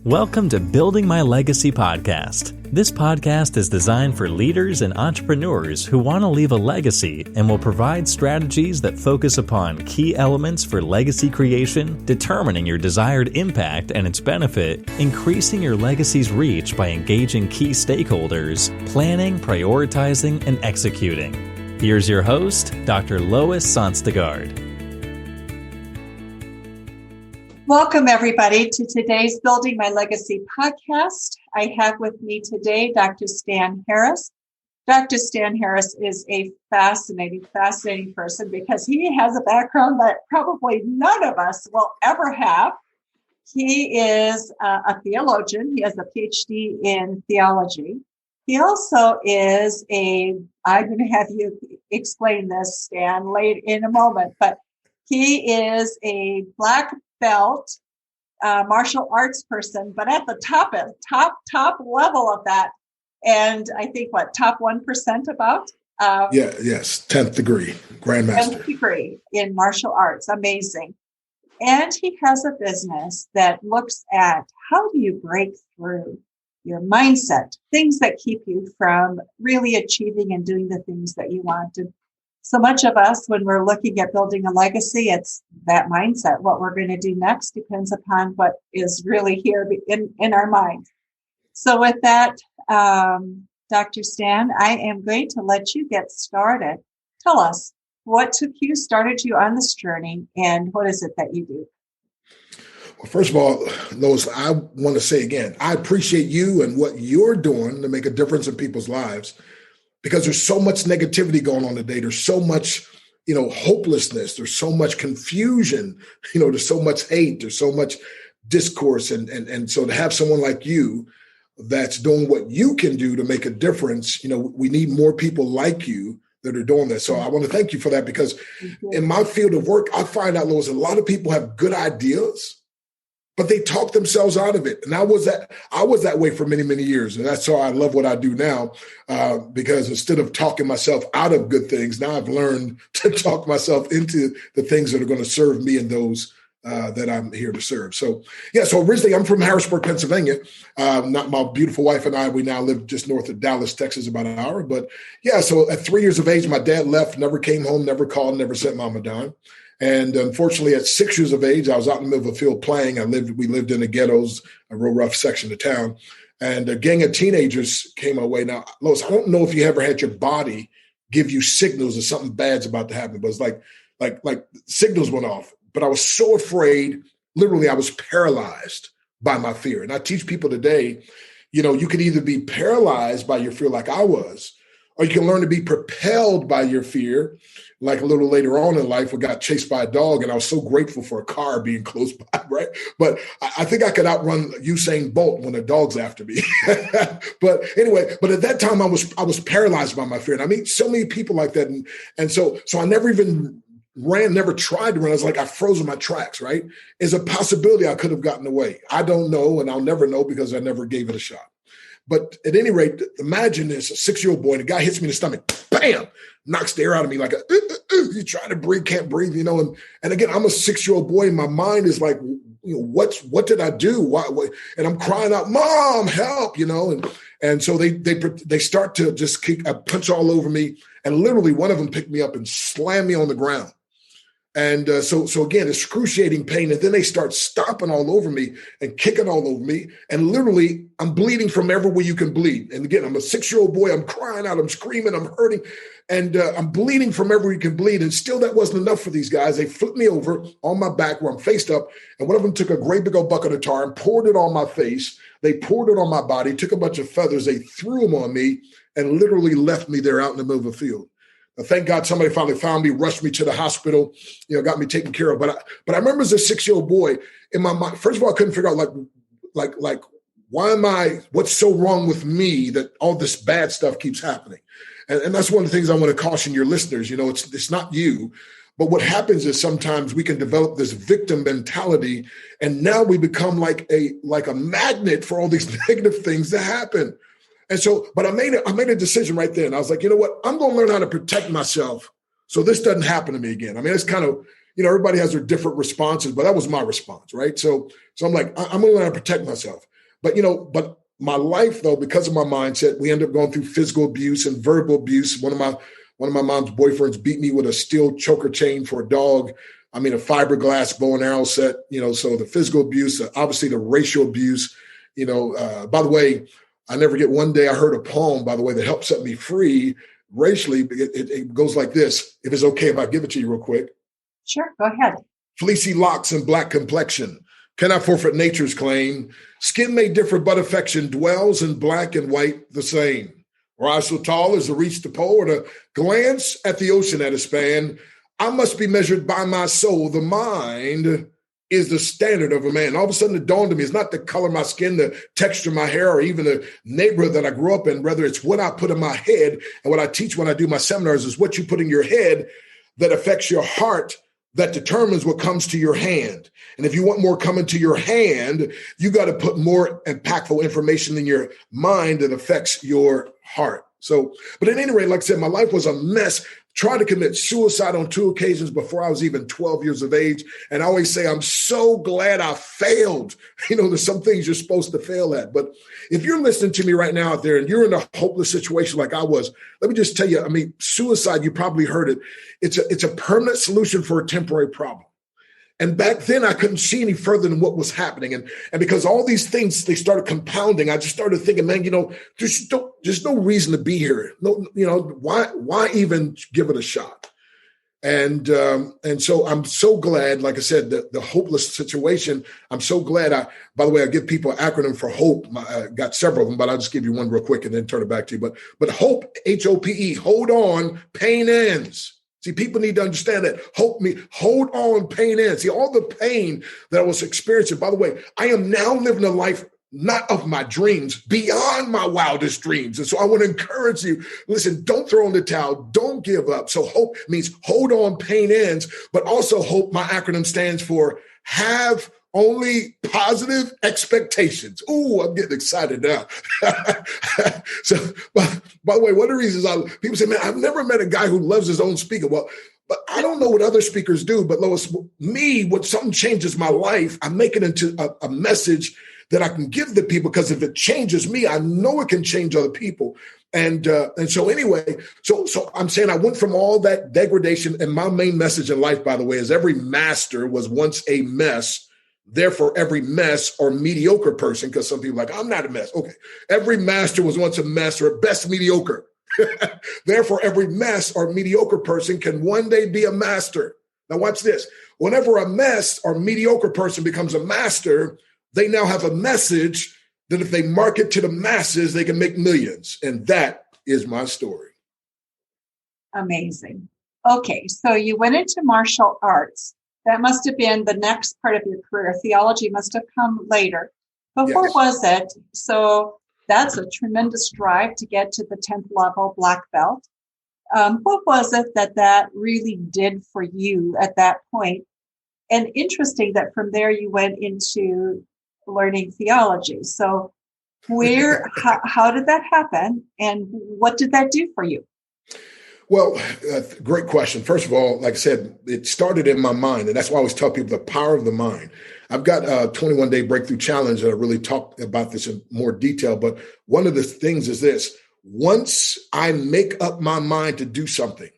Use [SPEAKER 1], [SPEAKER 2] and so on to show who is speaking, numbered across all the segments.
[SPEAKER 1] Welcome to Building My Legacy podcast. This podcast is designed for leaders and entrepreneurs who want to leave a legacy and will provide strategies that focus upon key elements for legacy creation, determining your desired impact and its benefit, increasing your legacy's reach by engaging key stakeholders, planning, prioritizing, and executing. Here's your host, Dr. Lois Sonstegard.
[SPEAKER 2] Welcome, everybody, to today's Building My Legacy podcast. I have with me today Dr. Stan Harris. Dr. Stan Harris is a fascinating person because he has a background that probably none of us will ever have. He is a theologian. He has a PhD in theology. He also is I'm going to have you explain this, Stan, late in a moment, but he is a black belt martial arts person, but at the top level of that, and I think top 1% about
[SPEAKER 3] 10th degree grandmaster,
[SPEAKER 2] 10th degree in martial arts. Amazing. And he has a business that looks at how do you break through your mindset, things that keep you from really achieving and doing the things that you want. And so much of us, when we're looking at building a legacy, it's that mindset. What we're going to do next depends upon what is really here in our mind. So with that, Dr. Stan, I am going to let you get started. Tell us what started you on this journey, and what is it that you do?
[SPEAKER 3] Well, first of all, Lois, I want to say again, I appreciate you and what you're doing to make a difference in people's lives. Because there's so much negativity going on today. There's so much, hopelessness. There's so much confusion. There's so much hate. There's so much discourse. And so to have someone like you that's doing what you can do to make a difference, we need more people like you that are doing that. So I want to thank you for that, because in my field of work, I find out, Lois, a lot of people have good ideas, but they talk themselves out of it. And I was that way for many, many years. And that's why I love what I do now, because instead of talking myself out of good things, now I've learned to talk myself into the things that are going to serve me and those that I'm here to serve. So originally I'm from Harrisburg, Pennsylvania. Not my beautiful wife and I, we now live just north of Dallas, Texas, about an hour. But so at 3 years of age, my dad left, never came home, never called, never sent mom a dime. And unfortunately, at 6 years of age, I was out in the middle of a field playing. We lived in the ghettos, a real rough section of town. And a gang of teenagers came our way. Now, Lois, I don't know if you ever had your body give you signals that something bad's about to happen, but it's like signals went off. But I was so afraid, literally, I was paralyzed by my fear. And I teach people today, you can either be paralyzed by your fear like I was, or you can learn to be propelled by your fear. Like a little later on in life, we got chased by a dog, and I was so grateful for a car being close by, right? But I think I could outrun Usain Bolt when a dog's after me. But anyway, at that time I was paralyzed by my fear. And I meet so many people like that. And so I never even never tried to run. I was like, I froze in my tracks, right? It's a possibility I could have gotten away. I don't know, and I'll never know because I never gave it a shot. But at any rate, imagine this, a 6-year-old boy, and a guy hits me in the stomach, bam, knocks the air out of me like you try to breathe, can't breathe, and again, I'm a 6-year-old boy, and my mind is like, what did I do? Why? And I'm crying out, Mom, help, and so they start to just kick a punch all over me, and literally one of them picked me up and slammed me on the ground. And so again, excruciating pain. And then they start stomping all over me and kicking all over me. And literally, I'm bleeding from everywhere you can bleed. And again, I'm a 6-year-old boy. I'm crying out. I'm screaming. I'm hurting. And I'm bleeding from everywhere you can bleed. And still, that wasn't enough for these guys. They flipped me over on my back where I'm faced up. And one of them took a great big old bucket of tar and poured it on my face. They poured it on my body, took a bunch of feathers. They threw them on me and literally left me there out in the middle of a field. Thank God somebody finally found me, rushed me to the hospital, got me taken care of. But I remember as a 6-year-old boy, in my mind, first of all, I couldn't figure out like what's so wrong with me that all this bad stuff keeps happening. And that's one of the things I want to caution your listeners. It's not you. But what happens is sometimes we can develop this victim mentality, and now we become like a magnet for all these negative things that happen. And so, but I made a decision right there. And I was like, you know what? I'm going to learn how to protect myself so this doesn't happen to me again. I mean, it's kind of, everybody has their different responses, but that was my response, right? So I'm like, I'm going to learn how to protect myself. But my life, though, because of my mindset, we ended up going through physical abuse and verbal abuse. One of my mom's boyfriends beat me with a steel choker chain for a dog. I mean, a fiberglass bow and arrow set, so the physical abuse, obviously the racial abuse, by the way, I never get one day I heard a poem, by the way, that helped set me free racially. It goes like this. If it's okay if I give it to you real quick.
[SPEAKER 2] Sure, go ahead.
[SPEAKER 3] Fleecy locks and black complexion. Cannot forfeit nature's claim. Skin may differ, but affection dwells in black and white the same. Rise so tall as to reach the pole, or to glance at the ocean at a span. I must be measured by my soul. The mind is the standard of a man. All of a sudden it dawned on me, it's not the color of my skin, the texture of my hair, or even the neighborhood that I grew up in. Rather, it's what I put in my head. And what I teach when I do my seminars is what you put in your head that affects your heart, that determines what comes to your hand. And if you want more coming to your hand, you got to put more impactful information in your mind that affects your heart. So, but at any rate, like I said, my life was a mess. Tried to commit suicide on 2 occasions before I was even 12 years of age. And I always say, I'm so glad I failed. There's some things you're supposed to fail at. But if you're listening to me right now out there and you're in a hopeless situation like I was, let me just tell you, suicide, you probably heard it. It's a permanent solution for a temporary problem. And back then I couldn't see any further than what was happening. And because all these things, they started compounding, I just started thinking, man, there's no reason to be here. No, why even give it a shot? And so I'm so glad, like I said, the hopeless situation, I'm so glad by the way, I give people an acronym for HOPE. I got several of them, but I'll just give you one real quick and then turn it back to you. But HOPE, HOPE, hold on, pain ends. See, people need to understand that. Hold on, pain ends. See, all the pain that I was experiencing, by the way, I am now living a life not of my dreams, beyond my wildest dreams. And so I want to encourage you, listen, don't throw in the towel, don't give up. So HOPE means hold on, pain ends, but also HOPE, my acronym stands for have only positive expectations. Ooh, I'm getting excited now. So, by the way, one of the reasons people say, man, I've never met a guy who loves his own speaker. Well, but I don't know what other speakers do, but Lois, when something changes my life, I make it into a message that I can give to people, because if it changes me, I know it can change other people. And so anyway, so I'm saying I went from all that degradation, and my main message in life, by the way, is every master was once a mess. Therefore, every mess or mediocre person, because some people are like, I'm not a mess. Okay. Every master was once a mess or at best mediocre. Therefore, every mess or mediocre person can one day be a master. Now, watch this. Whenever a mess or mediocre person becomes a master, they now have a message that if they market to the masses, they can make millions. And that is my story.
[SPEAKER 2] Amazing. Okay. So you went into martial arts. That must have been the next part of your career. Theology must have come later. But what was it? So that's a tremendous drive to get to the 10th level black belt. What was it that really did for you at that point? And interesting that from there you went into learning theology. So how did that happen? And what did that do for you?
[SPEAKER 3] Well, great question. First of all, like I said, it started in my mind. And that's why I always tell people the power of the mind. I've got a 21-day breakthrough challenge that I really talk about this in more detail. But one of the things is this: once I make up my mind to do something,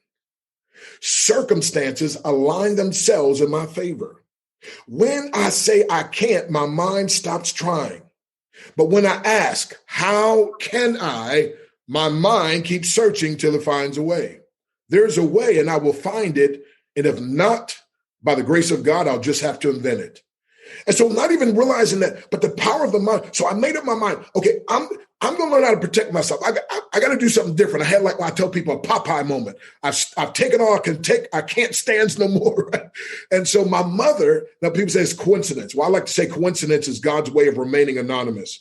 [SPEAKER 3] circumstances align themselves in my favor. When I say I can't, my mind stops trying. But when I ask, how can I? My mind keeps searching till it finds a way. There's a way and I will find it. And if not, by the grace of God, I'll just have to invent it. And so not even realizing that, but the power of the mind. So I made up my mind. Okay, I'm going to learn how to protect myself. I got to do something different. I had, like I tell people, a Popeye moment. I've taken all I can take. I can't stand no more. And so my mother, now people say it's coincidence. Well, I like to say coincidence is God's way of remaining anonymous.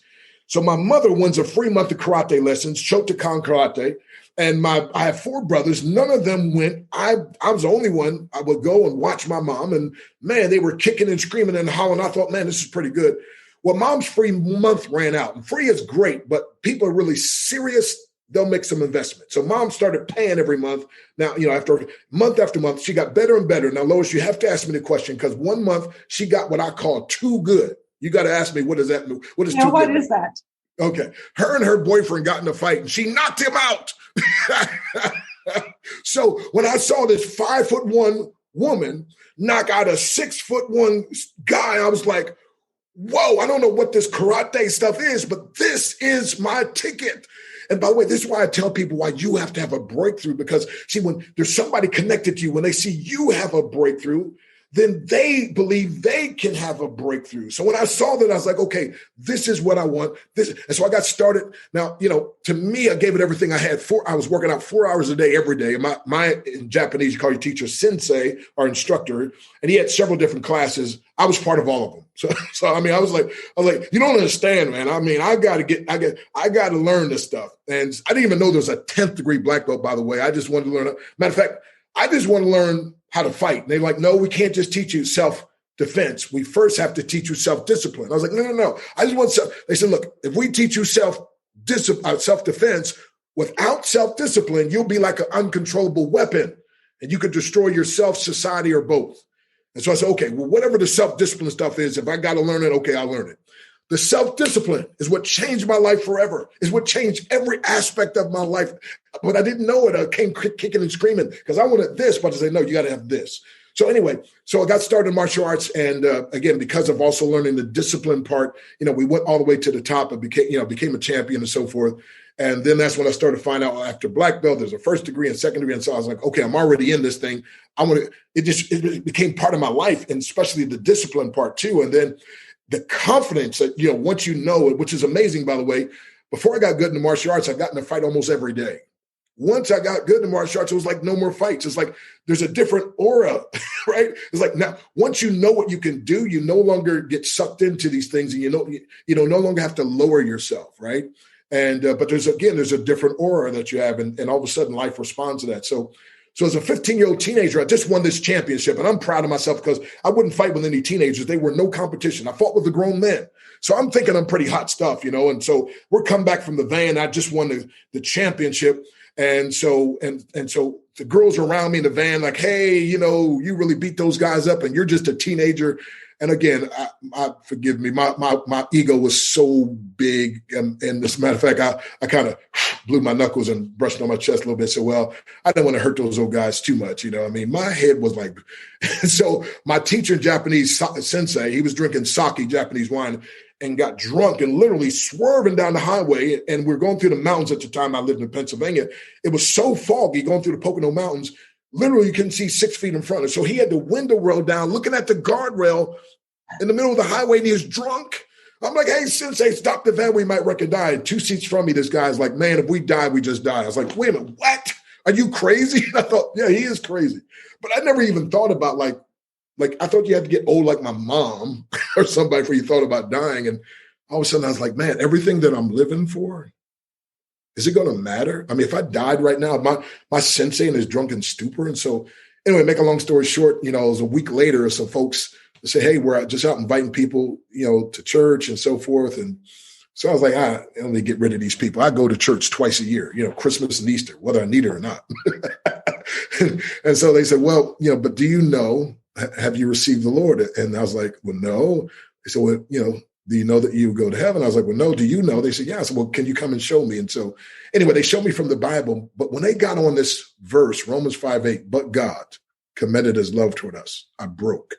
[SPEAKER 3] So my mother wins a free month of karate lessons, Shotokan karate. And I have 4 brothers. None of them went. I was the only one. I would go and watch my mom. And man, they were kicking and screaming and hollering. I thought, man, this is pretty good. Well, mom's free month ran out. And free is great, but people are really serious. They'll make some investment. So mom started paying every month. Now, after month, she got better and better. Now, Lois, you have to ask me the question, because one month she got what I call too good. You got to ask me, what does that mean? What is
[SPEAKER 2] Now,
[SPEAKER 3] too
[SPEAKER 2] what
[SPEAKER 3] good?
[SPEAKER 2] is that?
[SPEAKER 3] Okay. Her and her boyfriend got in a fight and she knocked him out. So when I saw this 5'1" woman knock out a 6'1" guy, I was like, whoa, I don't know what this karate stuff is, but this is my ticket. And by the way, this is why I tell people why you have to have a breakthrough, because see, when there's somebody connected to you, when they see you have a breakthrough, then they believe they can have a breakthrough. So when I saw that, I was like, okay, this is what I want. And so I got started. Now, to me, I gave it everything I had. I was working out 4 hours a day every day. And my in Japanese, you call your teacher sensei or instructor, and he had several different classes. I was part of all of them. So I mean, I was like, you don't understand, man. I mean, I got to learn this stuff. And I didn't even know there was a 10th degree black belt, by the way. I just wanted to learn. Matter of fact, I just want to learn how to fight. And they're like, no, we can't just teach you self-defense. We first have to teach you self-discipline. I was like, no. I just want They said, look, if we teach you self-defense, without self-discipline, you'll be like an uncontrollable weapon and you could destroy yourself, society, or both. And so I said, okay, well, whatever the self-discipline stuff is, if I got to learn it, okay, I'll learn it. The self-discipline is what changed my life forever, is what changed every aspect of my life. But I didn't know it. I came kicking and screaming because I wanted this, but I said, no, you got to have this. So anyway, so I got started in martial arts. And again, because of also learning the discipline part, we went all the way to the top and became a champion and so forth. And then that's when I started finding out after black belt, there's a first degree and second degree. And so I was like, okay, I'm already in this thing. It became part of my life, and especially the discipline part too. And then the confidence that, once you know it, which is amazing, by the way, before I got good in the martial arts, I got in a fight almost every day. Once I got good in martial arts, it was like no more fights. It's like there's a different aura, right? It's like now, once you know what you can do, you no longer get sucked into these things, and no longer have to lower yourself, right? And but there's a different aura that you have, and all of a sudden life responds to that. So as a 15-year-old teenager, I just won this championship, and I'm proud of myself because I wouldn't fight with any teenagers. They were no competition. I fought with the grown men. So I'm thinking I'm pretty hot stuff, and so we're come back from the van. I just won the championship. And so the girls around me in the van, like, hey, you really beat those guys up and you're just a teenager. And again, I forgive me, my ego was so big. And as a matter of fact, I kind of blew my knuckles and brushed on my chest a little bit. So, well, I didn't want to hurt those old guys too much. I mean, my head was like, so my teacher, Japanese sensei, he was drinking sake, Japanese wine, and got drunk and literally swerving down the highway. And we're going through the mountains at the time. I lived in Pennsylvania. It was so foggy going through the Pocono Mountains. Literally, you couldn't see 6 feet in front of us. So he had the window rolled down, looking at the guardrail in the middle of the highway, and he was drunk. I'm like, hey, Sensei, stop the van. We might wreck and die. 2 seats from me, this guy's like, man, if we die, we just die. I was like, wait a minute, what? Are you crazy? And I thought, yeah, he is crazy. But I never even thought about like I thought you had to get old like my mom or somebody before you thought about dying. And all of a sudden I was like, man, everything that I'm living for, is it going to matter? I mean, if I died right now, my sensei in his drunken stupor. And so anyway, make a long story short, it was a week later, some folks say, hey, we're just out inviting people, to church and so forth. And so I was like, let me get rid of these people. I go to church twice a year, Christmas and Easter, whether I need it or not. And so they said, well, but do you know, have you received the Lord? And I was like, well, no. They said, well, do you know that you go to heaven? I was like, well, no. Do you know? They said, yeah. I said, well, can you come and show me? And so anyway, they showed me from the Bible. But when they got on this verse, Romans 5:8, but God commended his love toward us, I broke.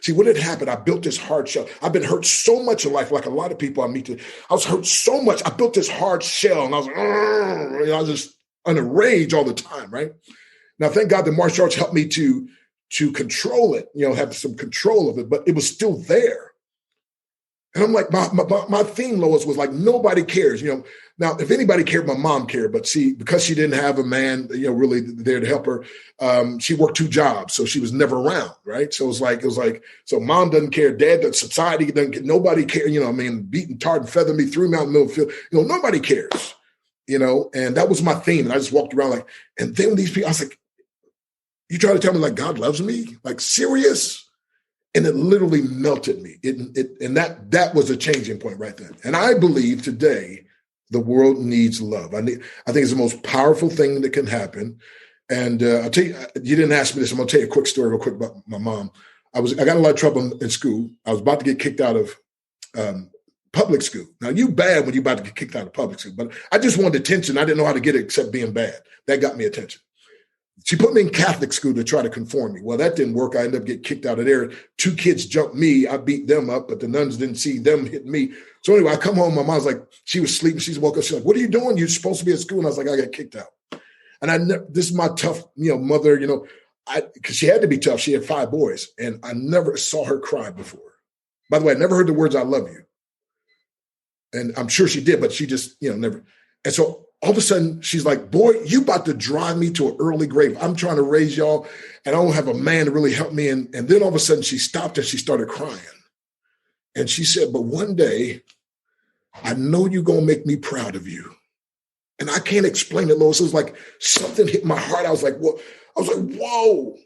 [SPEAKER 3] See, what had happened, I built this hard shell. I've been hurt so much in life, like a lot of people I meet. I was hurt so much. I built this hard shell, and I was like, I was just in a rage all the time, right? Now, thank God the martial arts helped me to control it, have some control of it, but it was still there. And I'm like, my theme, Lois, was like, nobody cares. Now, if anybody cared, my mom cared. But see, because she didn't have a man, really there to help her, she worked 2 jobs. So she was never around, right? So it was like, so mom doesn't care. Dad, society doesn't care. Nobody cares. Beating, tarred, and feathered me, threw me out in the middle of the field. Nobody cares, and that was my theme. And I just walked around like, and then these people, I was like, you try to tell me like God loves me? Like serious? And it literally melted me. And that was a changing point right then. And I believe today the world needs love. I think it's the most powerful thing that can happen. And I'll tell you, you didn't ask me this. I'm going to tell you a quick story real quick about my mom. I got in a lot of trouble in school. I was about to get kicked out of public school. Now, you bad when you're about to get kicked out of public school, but I just wanted attention. I didn't know how to get it except being bad. That got me attention. She put me in Catholic school to try to conform me. Well, that didn't work. I ended up getting kicked out of there. 2 kids jumped me. I beat them up, but the nuns didn't see them hitting me. So anyway, I come home. My mom's like, she was sleeping. She's woke up. She's like, what are you doing? You're supposed to be at school. And I was like, I got kicked out. And this is my tough, mother, because she had to be tough. She had 5 boys, and I never saw her cry before. By the way, I never heard the words, I love you. And I'm sure she did, but she just, never. And so all of a sudden, she's like, boy, you about to drive me to an early grave. I'm trying to raise y'all, and I don't have a man to really help me. And then all of a sudden, she stopped and she started crying. And she said, but one day, I know you're going to make me proud of you. And I can't explain it, Lois. It was like something hit my heart. I was like, whoa.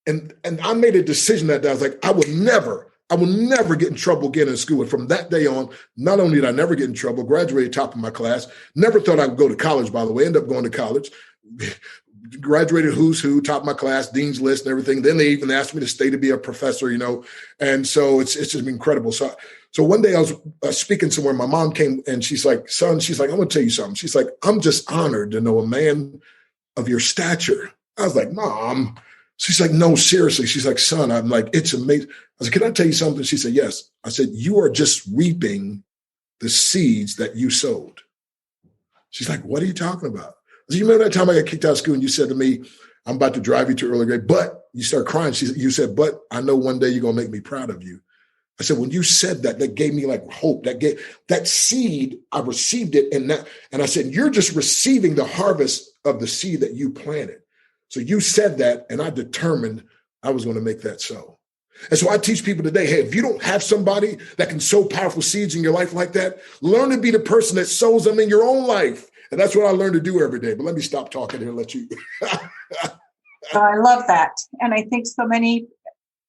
[SPEAKER 3] And I made a decision that day. I was like, I will never get in trouble again in school. And from that day on, not only did I never get in trouble, graduated top of my class, never thought I would go to college, by the way, ended up going to college, graduated who's who, top of my class, dean's list and everything. Then they even asked me to stay to be a professor, and so it's just been incredible. So one day I was speaking somewhere, my mom came and she's like, son, I'm going to tell you something. She's like, I'm just honored to know a man of your stature. I was like, Mom. She's like, no, seriously. She's like, son, I'm like, it's amazing. I said, can I tell you something? She said, yes. I said, you are just reaping the seeds that you sowed. She's like, what are you talking about? I said, you remember that time I got kicked out of school and you said to me, I'm about to drive you to early grade, but you start crying. You said, but I know one day you're going to make me proud of you. I said, when you said that, that gave me like hope. That seed, I received it. And I said, you're just receiving the harvest of the seed that you planted. So you said that, and I determined I was going to make that so. And so I teach people today, hey, if you don't have somebody that can sow powerful seeds in your life like that, learn to be the person that sows them in your own life. And that's what I learn to do every day. But let me stop talking here and let you.
[SPEAKER 2] I love that. And I think so many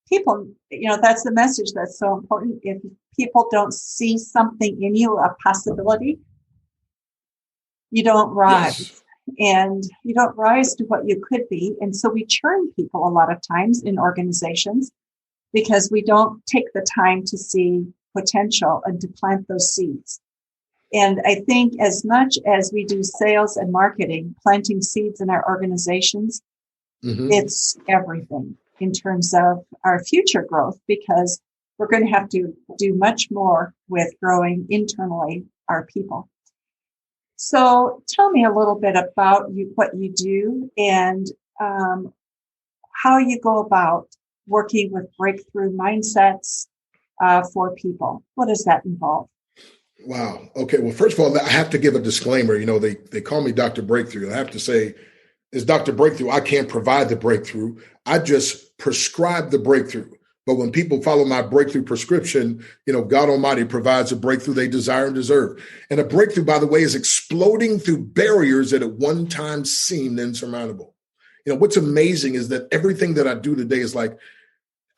[SPEAKER 2] people, that's the message that's so important. If people don't see something in you, a possibility, you don't rise. Yes. And you don't rise to what you could be. And so we churn people a lot of times in organizations because we don't take the time to see potential and to plant those seeds. And I think as much as we do sales and marketing, planting seeds in our organizations, it's everything in terms of our future growth, because we're going to have to do much more with growing internally our people. So tell me a little bit about what you do and how you go about working with breakthrough mindsets for people. What does that involve?
[SPEAKER 3] Wow. Okay. Well, first of all, I have to give a disclaimer. They call me Dr. Breakthrough. I have to say, as Dr. Breakthrough, I can't provide the breakthrough. I just prescribe the breakthrough. But when people follow my breakthrough prescription, God Almighty provides a breakthrough they desire and deserve. And a breakthrough, by the way, is exploding through barriers that at one time seemed insurmountable. What's amazing is that everything that I do today is like,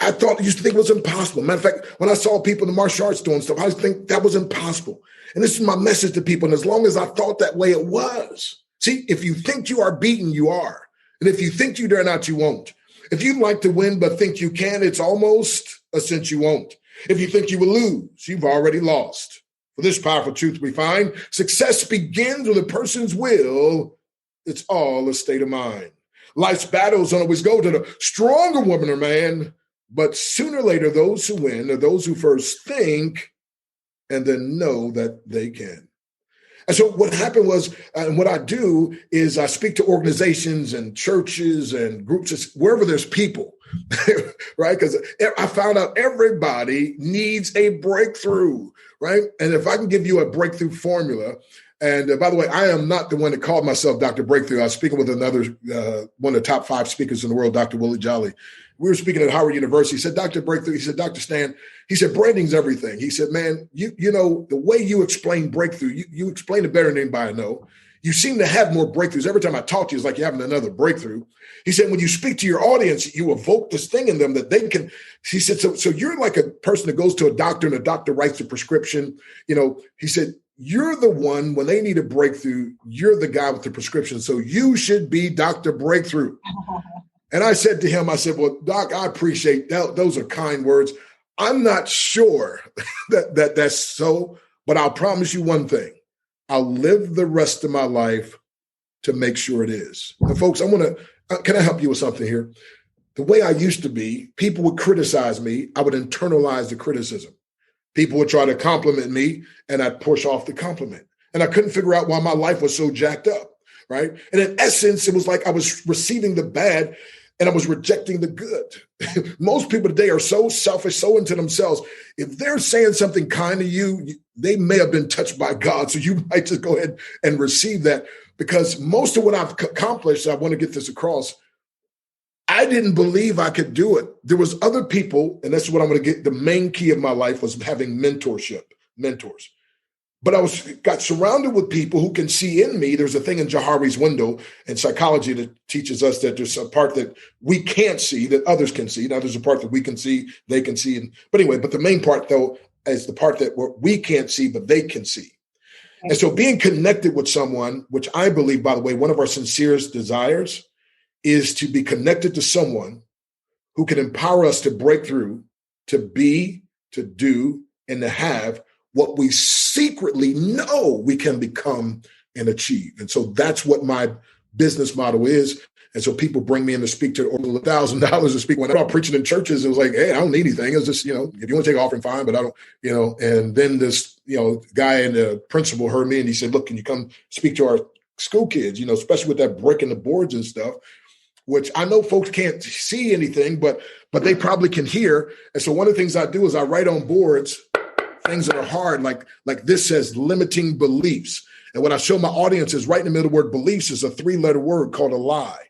[SPEAKER 3] I used to think it was impossible. Matter of fact, when I saw people in the martial arts doing stuff, I used to think that was impossible. And this is my message to people. And as long as I thought that way, it was. See, if you think you are beaten, you are. And if you think you dare not, you won't. If you'd like to win but think you can, it's almost a cinch you won't. If you think you will lose, you've already lost. For this powerful truth we find, success begins with a person's will. It's all a state of mind. Life's battles don't always go to the stronger woman or man, but sooner or later, those who win are those who first think and then know that they can. And so what happened was, and what I do is I speak to organizations and churches and groups, wherever there's people, right? Because I found out everybody needs a breakthrough, right? And if I can give you a breakthrough formula, and by the way, I am not the one that called myself Dr. Breakthrough. I was speaking with another, one of the top 5 speakers in the world, Dr. Willie Jolly. We were speaking at Howard University. He said, Dr. Breakthrough, he said, Dr. Stan, he said, branding's everything. He said, man, you know, the way you explain breakthrough, you explain it better than anybody I know. You seem to have more breakthroughs. Every time I talk to you, it's like you're having another breakthrough. He said, when you speak to your audience, you evoke this thing in them that they can, he said, so you're like a person that goes to a doctor and a doctor writes a prescription. He said, you're the one, when they need a breakthrough, you're the guy with the prescription. So you should be Dr. Breakthrough. And I said to him, I said, well, Doc, I appreciate that. Those are kind words. I'm not sure that's so, but I'll promise you one thing. I'll live the rest of my life to make sure it is. And folks, can I help you with something here? The way I used to be, people would criticize me. I would internalize the criticism. People would try to compliment me and I'd push off the compliment. And I couldn't figure out why my life was so jacked up, right? And in essence, it was like I was receiving the bad and I was rejecting the good. Most people today are so selfish, so into themselves. If they're saying something kind to you, they may have been touched by God. So you might just go ahead and receive that, because most of what I've accomplished, I want to get this across, I didn't believe I could do it. There was other people, and that's what I'm going to get. The main key of my life was having mentors. But I got surrounded with people who can see in me. There's a thing in Johari's window in psychology that teaches us that there's a part that we can't see that others can see. Now, there's a part that we can see, they can see. But the main part, though, is the part that we can't see, but they can see. And so being connected with someone, which I believe, by the way, one of our sincerest desires is to be connected to someone who can empower us to break through, to be, to do, and to have what we secretly know we can become and achieve. And so that's what my business model is. And so people bring me in to speak to over $1,000 to speak. When I'm preaching in churches, it was like, hey, I don't need anything. It's just, if you want to take offering, fine, but I don't, and then this, guy and the principal heard me and he said, look, can you come speak to our school kids, especially with that breaking the boards and stuff, which I know folks can't see anything, but they probably can hear. And so one of the things I do is I write on boards things that are hard, like this says limiting beliefs. And what I show my audience is right in the middle of the word beliefs is a 3-letter word called a lie.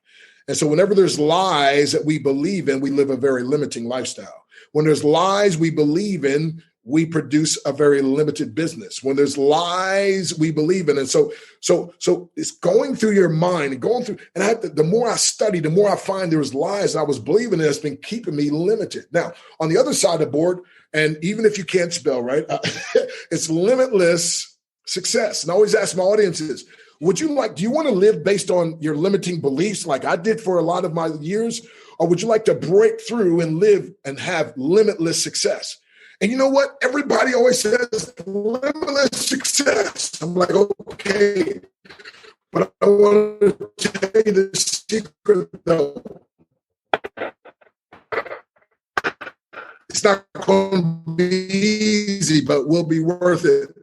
[SPEAKER 3] And so whenever there's lies that we believe in, we live a very limiting lifestyle. When there's lies we believe in, we produce a very limited business. When there's lies we believe in. And so it's going through your mind and going through, and the more I study, the more I find there's lies I was believing in that's been keeping me limited. Now, on the other side of the board, and even if you can't spell, right, it's limitless success. And I always ask my audiences, do you want to live based on your limiting beliefs like I did for a lot of my years? Or would you like to break through and live and have limitless success? And you know what? Everybody always says limitless success. I'm like, okay, but I want to tell you the secret though. It's not going to be easy, but will be worth it.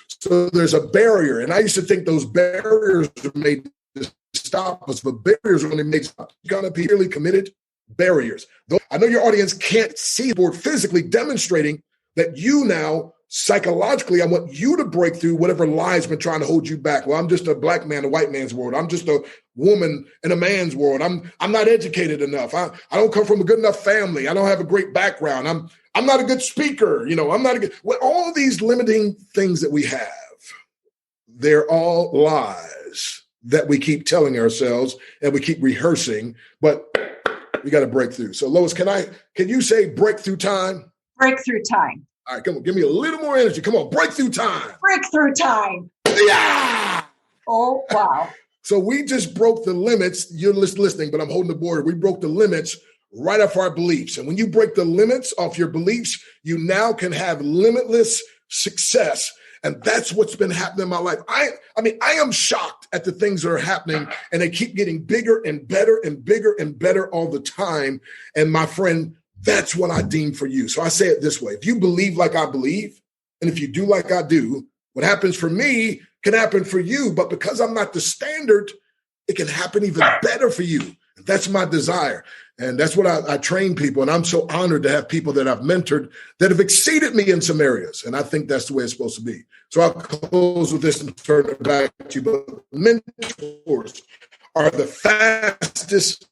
[SPEAKER 3] So there's a barrier. And I used to think those barriers are made to stop us, but barriers are only made to stop. You got to be really committed. Barriers. I know your audience can't see the board physically demonstrating that you now psychologically, I want you to break through whatever lie's been trying to hold you back. Well, I'm just a black man, a white man's world. I'm just a woman in a man's world. I'm not educated enough. I don't come from a good enough family. I don't have a great background. I'm not a good speaker. I'm not a good, all these limiting things that we have, they're all lies that we keep telling ourselves and we keep rehearsing, but we got to break through. So Lois, can you say breakthrough time? Breakthrough time. All right, come on, give me a little more energy. Come on, breakthrough time. Breakthrough time. Yeah. Oh, wow. So we just broke the limits. You're listening, but I'm holding the board. We broke the limits right off our beliefs. And when you break the limits off your beliefs, you now can have limitless success. And that's what's been happening in my life. I am shocked at the things that are happening, and they keep getting bigger and better and bigger and better all the time. And my friend, that's what I deem for you. So I say it this way. If you believe like I believe, and if you do like I do, what happens for me can happen for you. But because I'm not the standard, it can happen even better for you. That's my desire. And that's what I train people. And I'm so honored to have people that I've mentored that have exceeded me in some areas. And I think that's the way it's supposed to be. So I'll close with this and turn it back to you. But mentors are the fastest,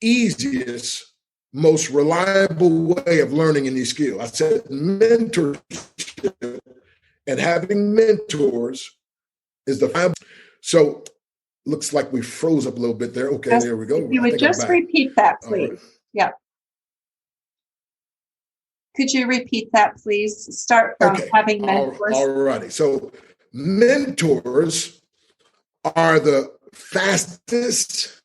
[SPEAKER 3] easiest, most reliable way of learning any skill. I said mentorship and having mentors is the final. So looks like we froze up a little bit there. Okay, yes, there we go.
[SPEAKER 2] You would just repeat that, please. Right. Yeah. Could you repeat that, please? Start from having mentors.
[SPEAKER 3] All righty. So mentors are the fastest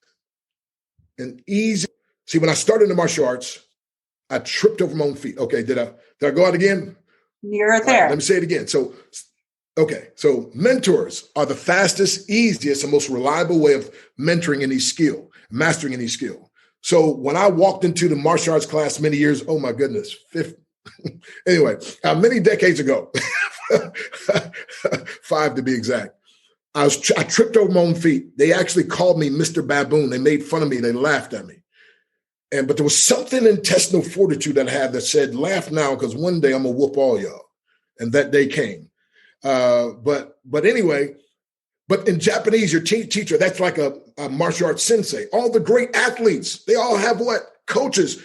[SPEAKER 3] and easy. See, when I started in the martial arts, I tripped over my own feet. Okay, did I go out again?
[SPEAKER 2] You're there.
[SPEAKER 3] Right, let me say it again. So mentors are the fastest, easiest, and most reliable way of mentoring any skill, mastering any skill. So when I walked into the martial arts class many years, oh my goodness, many decades ago, 5 to be exact, I tripped over my own feet. They actually called me Mr. Baboon. They made fun of me. They laughed at me. But there was something intestinal fortitude that I had that said, laugh now, because one day I'm going to whoop all y'all. And that day came. But in Japanese, your teacher, that's like a martial arts sensei. All the great athletes, they all have what? Coaches,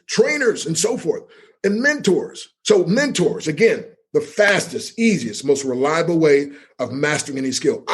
[SPEAKER 3] trainers, and so forth, and mentors. So mentors, again, the fastest, easiest, most reliable way of mastering any skill.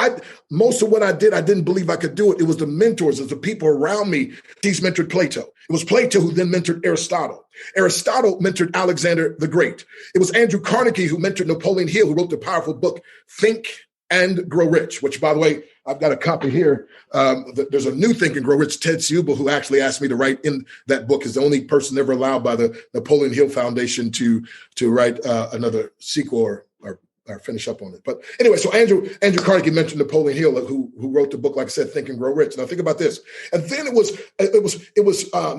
[SPEAKER 3] Most of what I did, I didn't believe I could do it. It was the mentors, it was the people around me. He's mentored Plato. It was Plato who then mentored Aristotle. Aristotle mentored Alexander the Great. It was Andrew Carnegie who mentored Napoleon Hill, who wrote the powerful book, Think and Grow Rich, which, by the way, I've got a copy here. There's a new Think and Grow Rich, Ted Siubel, who actually asked me to write in that book, is the only person ever allowed by the Napoleon Hill Foundation to write another sequel or finish up on it. But anyway, so Andrew Carnegie mentioned Napoleon Hill, who wrote the book, like I said, Think and Grow Rich. Now think about this. And then it was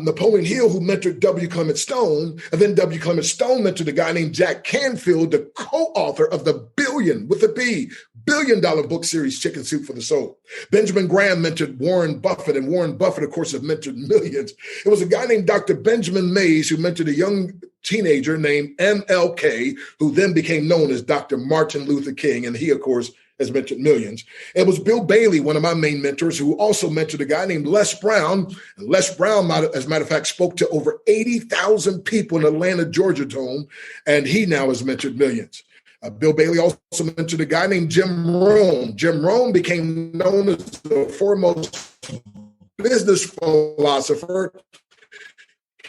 [SPEAKER 3] Napoleon Hill who mentored W. Clement Stone, and then W. Clement Stone mentored a guy named Jack Canfield, the co-author of the $1 billion book series Chicken Soup for the Soul. Benjamin Graham mentored Warren Buffett, and Warren Buffett, of course, have mentored millions. It was a guy named Dr. Benjamin Mays who mentored a young teenager named MLK, who then became known as Dr. Martin Luther King, and he, of course, has mentored millions. It was Bill Bailey, one of my main mentors, who also mentored a guy named Les Brown. And Les Brown, as a matter of fact, spoke to over 80,000 people in Atlanta, Georgia Dome, and he now has mentored millions. Bill Bailey also mentored a guy named Jim Rohn. Jim Rohn became known as the foremost business philosopher.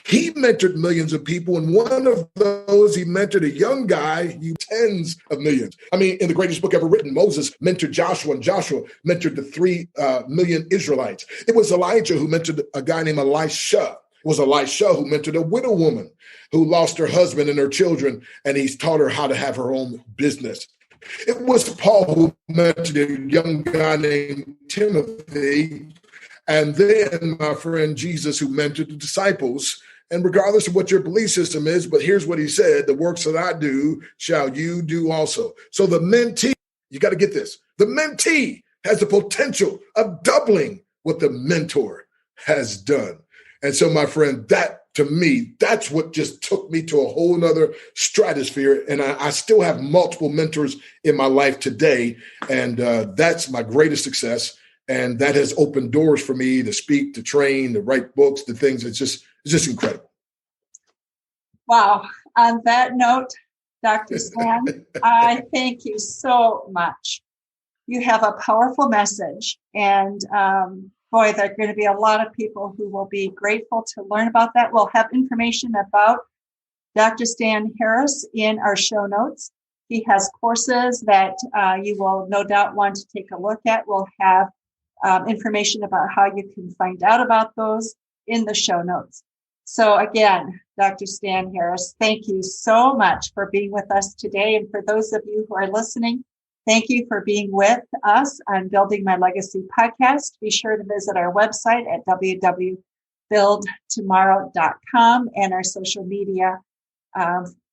[SPEAKER 3] He mentored millions of people, and one of those, he mentored a young guy, tens of millions. I mean, in the greatest book ever written, Moses mentored Joshua, and Joshua mentored the 3 million Israelites. It was Elijah who mentored a guy named Elisha. It was Elisha who mentored a widow woman who lost her husband and her children, and he's taught her how to have her own business. It was Paul who mentored a young guy named Timothy, and then my friend Jesus who mentored the disciples. And regardless of what your belief system is, but here's what he said, the works that I do shall you do also. So the mentee, you got to get this, the mentee has the potential of doubling what the mentor has done. And so, my friend, that to me, that's what just took me to a whole nother stratosphere. And I still have multiple mentors in my life today. And that's my greatest success. And that has opened doors for me to speak, to train, to write books, the things. It's just incredible.
[SPEAKER 2] Wow. On that note, Dr. Stan, I thank you so much. You have a powerful message. And boy, there are going to be a lot of people who will be grateful to learn about that. We'll have information about Dr. Stan Harris in our show notes. He has courses that you will no doubt want to take a look at. We'll have information about how you can find out about those in the show notes. So again, Dr. Stan Harris, thank you so much for being with us today. And for those of you who are listening, thank you for being with us on Building My Legacy podcast. Be sure to visit our website at www.buildtomorrow.com and our social media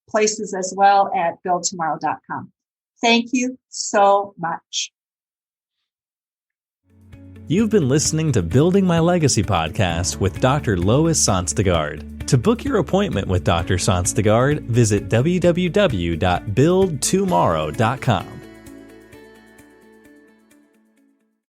[SPEAKER 2] places as well at buildtomorrow.com. Thank you so much.
[SPEAKER 1] You've been listening to Building My Legacy podcast with Dr. Lois Sonstagard. To book your appointment with Dr. Sonstagard, visit www.buildtomorrow.com.